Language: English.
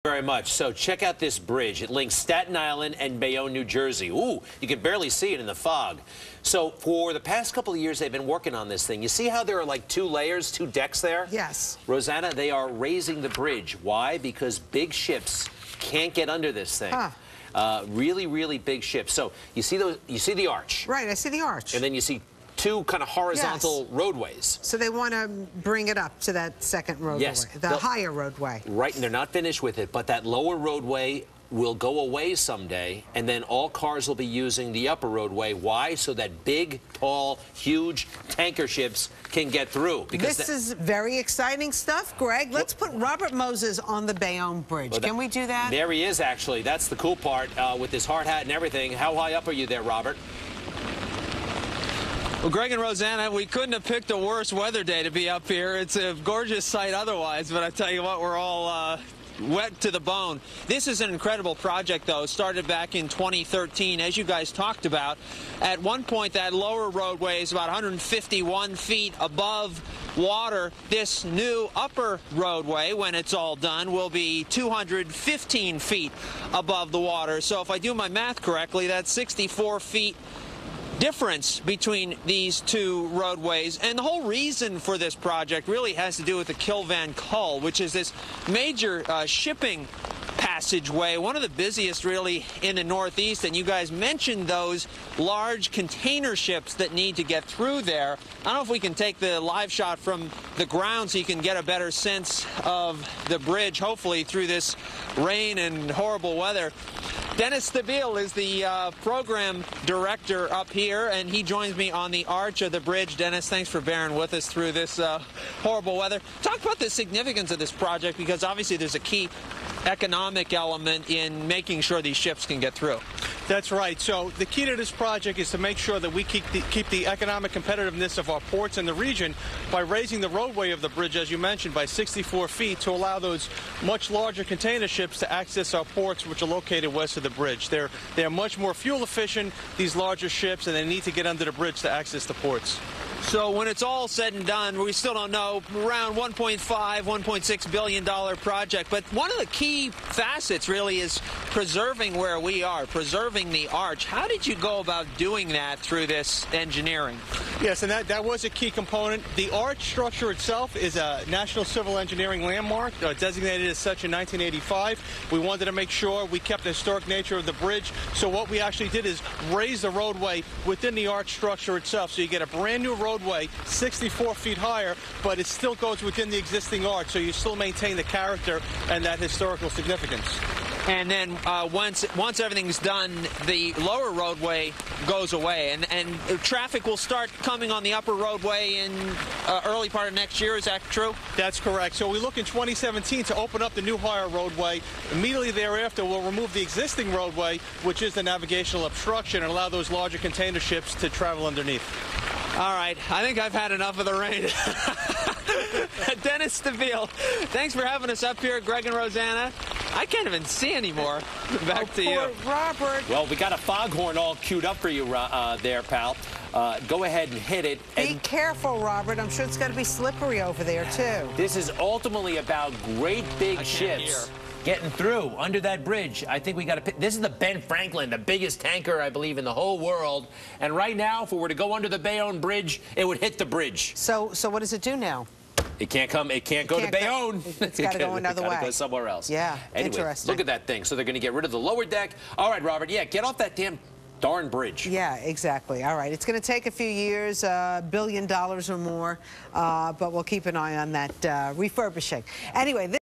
Very much. So check out this bridge. It links Staten Island and Bayonne, New Jersey. Ooh, you can barely see it in the fog. So for the past couple of years, they've been working on this thing. You see how there are like two layers, two decks there? Yes. Rosanna, they are raising the bridge. Why? Because big ships can't get under this thing. Really, really big ships. So you see those? You see the arch? Right, I see the arch. And then you see two kind of horizontal roadways. So they want to bring it up to that second roadway, yes, the higher roadway. Right, and they're not finished with it, but that lower roadway will go away someday, and then all cars will be using the upper roadway. Why? So that big, tall, huge tanker ships can get through. Because this is very exciting stuff, Greg. Let's put Robert Moses on the Bayonne Bridge. Can we do that? There he is, actually. That's the cool part with his hard hat and everything. How high up are you there, Robert? Well, Greg and Rosanna, we couldn't have picked a worse weather day to be up here. It's a gorgeous sight otherwise, but I tell you what, we're all wet to the bone. This is an incredible project, though. It started back in 2013, as you guys talked about. At one point, that lower roadway is about 151 feet above water. This new upper roadway, when it's all done, will be 215 feet above the water. So if I do my math correctly, that's 64 feet difference between these two roadways. And the whole reason for this project really has to do with the Kill Van Kull, which is this major shipping passageway, one of the busiest really in the Northeast. And you guys mentioned those large container ships that need to get through there. I don't know if we can take the live shot from the ground so you can get a better sense of the bridge, hopefully through this rain and horrible weather. Dennis Stabile is the program director up here, and he joins me on the arch of the bridge. Dennis, thanks for bearing with us through this horrible weather. Talk about the significance of this project, because obviously there's a key economic element in making sure these ships can get through. That's right. So the key to this project is to make sure that we keep the economic competitiveness of our ports in the region by raising the roadway of the bridge, as you mentioned, by 64 feet to allow those much larger container ships to access our ports, which are located west of the bridge. They're much more fuel efficient, these larger ships, and they need to get under the bridge to access the ports. So when it's all said and done, we still don't know, around $1.5, $1.6 billion project. But one of the key facets really is preserving where we are, preserving the arch. How did you go about doing that through this engineering? Yes, and that was a key component. The arch structure itself is a National Civil Engineering Landmark, designated as such in 1985. We wanted to make sure we kept the historic nature of the bridge. So what we actually did is raise the roadway within the arch structure itself. So you get a brand new roadway 64 feet higher, but it still goes within the existing arch, so you still maintain the character and that historical significance. And then once everything's done, the lower roadway goes away, and traffic will start coming on the upper roadway in early part of next year. Is that true? That's correct. So we look in 2017 to open up the new higher roadway. Immediately thereafter, we'll remove the existing roadway, which is the navigational obstruction, and allow those larger container ships to travel underneath. All right, I think I've had enough of the rain. Dennis Stabile, thanks for having us up here, Greg and Rosanna. I can't even see anymore. Back to you. Robert. Well, we got a foghorn all queued up for you there, pal. Go ahead and hit it. Be careful, Robert. I'm sure it's going to be slippery over there, too. This is ultimately about great big ships getting through under that bridge. I think we got to pick. This is the Ben Franklin, the biggest tanker, I believe, in the whole world. And right now, if we were to go under the Bayonne Bridge, it would hit the bridge. So what does it do now? It can't come. It can't go to Bayonne. It's got to go another way. It's got to go somewhere else. Yeah, anyway, interesting. Look at that thing. So they're going to get rid of the lower deck. All right, Robert. Yeah, get off that damn darn bridge. Yeah, exactly. All right. It's going to take a few years, $1 billion or more, but we'll keep an eye on that refurbishing. Anyway,